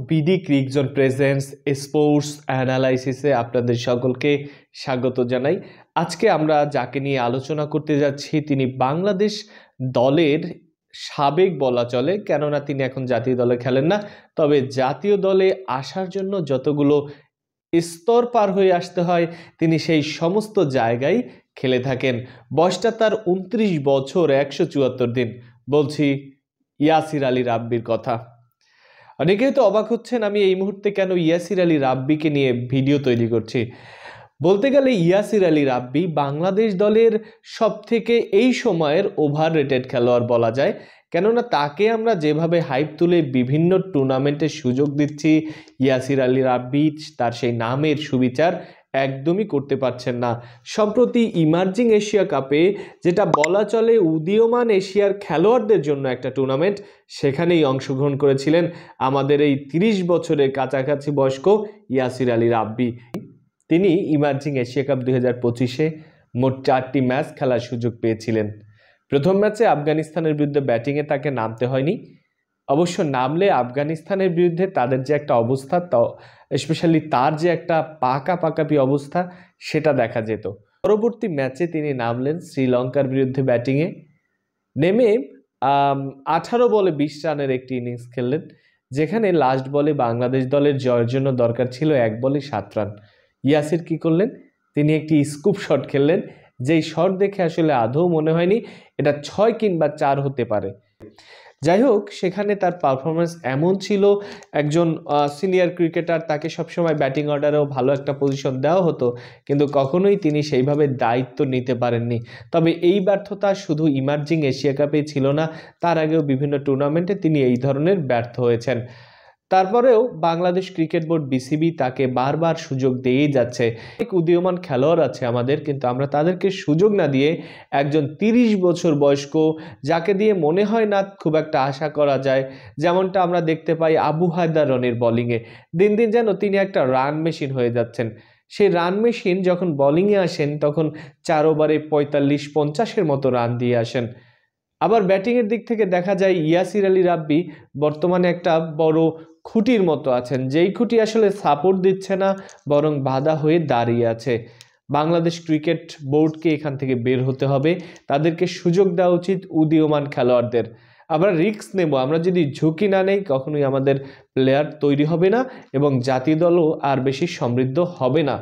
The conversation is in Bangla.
বিডি ক্রিক জোন প্রেজেন্স স্পোর্টস অ্যানালাইসিসে আপনাদের সকলকে স্বাগত জানাই। আজকে আমরা যাকে নিয়ে আলোচনা করতে যাচ্ছি তিনি বাংলাদেশ দলের সাবেক বলা চলে, কেননা তিনি এখন জাতীয় দলে খেলেন না। তবে জাতীয় দলে আসার জন্য যতগুলো স্তর পার হয়ে আসতে হয় তিনি সেই সমস্ত জায়গায় খেলে থাকেন। বয়সটা তার 29 বছর 174 দিন। বলছি ইয়াসির আলী রাব্বির কথা। অনেকেই তো অবাক হচ্ছেন আমি এই মুহূর্তে কেন ইয়াসির আলী রাব্বিকে নিয়ে ভিডিও তৈরি করছি। বলতে গেলে ইয়াসির আলী রাব্বি বাংলাদেশ দলের সবথেকে এই সময়ের ওভার রেটেড খেলোয়াড় বলা যায়, কেননা তাকে আমরা যেভাবে হাইপ তুলে বিভিন্ন টুর্নামেন্টে সুযোগ দিচ্ছি, ইয়াসির আলী রাব্বি তার সেই নামের সুবিচার একদমই করতে পারছেন না। সম্প্রতি ইমার্জিং এশিয়া কাপে, যেটা বলা চলে উদীয়মান এশিয়ার খেলোয়াড়দের জন্য একটা টুর্নামেন্ট, সেখানেই অংশগ্রহণ করেছিলেন আমাদের এই 30 বছরের কাছাকাছি বয়স্ক ইয়াসির আলী রাব্বি। তিনি ইমার্জিং এশিয়া কাপ 2025-এ মোট 4টি ম্যাচ খেলার সুযোগ পেয়েছিলেন। প্রথম ম্যাচে আফগানিস্তানের বিরুদ্ধে ব্যাটিংয়ে তাকে নামতে হয়নি। অবশ্য নামলে আফগানিস্তানের বিরুদ্ধে তাদের যে একটা অবস্থা, স্পেশালি তার যে একটা পাকাপাকি অবস্থা, সেটা দেখা যেত। পরবর্তী ম্যাচে তিনি নামলেন শ্রীলঙ্কার বিরুদ্ধে ব্যাটিংয়ে। নেমে 18 বলে 20 রানের একটি ইনিংস খেললেন, যেখানে লাস্ট বলে বাংলাদেশ দলের জয়ের জন্য দরকার ছিল 1 বলে 7 রান। ইয়াসির কি করলেন? তিনি একটি স্কুপ শট খেললেন, যেই শট দেখে আসলে আদৌ মনে হয়নি এটা 6 কিংবা 4 হতে পারে। যাই হোক, সেখানে তার পারফরমেন্স এমন ছিল, একজন সিনিয়র ক্রিকেটার, তাকে সবসময় ব্যাটিং অর্ডারেও ভালো একটা পজিশন দেওয়া হতো, কিন্তু কখনোই তিনি সেইভাবে দায়িত্ব নিতে পারেননি। তবে এই ব্যর্থতা শুধু ইমার্জিং এশিয়া কাপেই ছিল না, তার আগেও বিভিন্ন টুর্নামেন্টে তিনি এই ধরনের ব্যর্থ হয়েছেন। তারপরেও বাংলাদেশ ক্রিকেট বোর্ড বিসিবি তাকে বারবার সুযোগ দিয়েই যাচ্ছে। অনেক উদীয়মান খেলোয়াড় আছে আমাদের, কিন্তু আমরা তাদেরকে সুযোগ না দিয়ে একজন 30 বছর বয়স্ক, যাকে দিয়ে মনে হয় না খুব একটা আশা করা যায়, যেমনটা আমরা দেখতে পাই আবু হায়দার রনির বোলিংয়ে, দিন দিন যেন তিনি একটা রান মেশিন হয়ে যাচ্ছেন। সেই রান মেশিন যখন বোলিংয়ে আসেন তখন 4 ওভারে 45-50-এর মতো রান দিয়ে আসেন। আবার ব্যাটিংয়ের দিক থেকে দেখা যায় ইয়াসির আলী রাব্বি বর্তমানে একটা বড় খুঁটির মতো আছেন, যেই খুঁটি আসলে সাপোর্ট দিচ্ছে না, বরং বাধা হয়ে দাঁড়িয়ে আছে। বাংলাদেশ ক্রিকেট বোর্ডকে এখান থেকে বের হতে হবে, তাদেরকে সুযোগ দেওয়া উচিত উদীয়মান খেলোয়াড়দের। আমরা রিস্ক নেব, আমরা যদি ঝুঁকি না নেই কখনোই আমাদের প্লেয়ার তৈরি হবে না এবং জাতীয় দলও আর বেশি সমৃদ্ধ হবে না।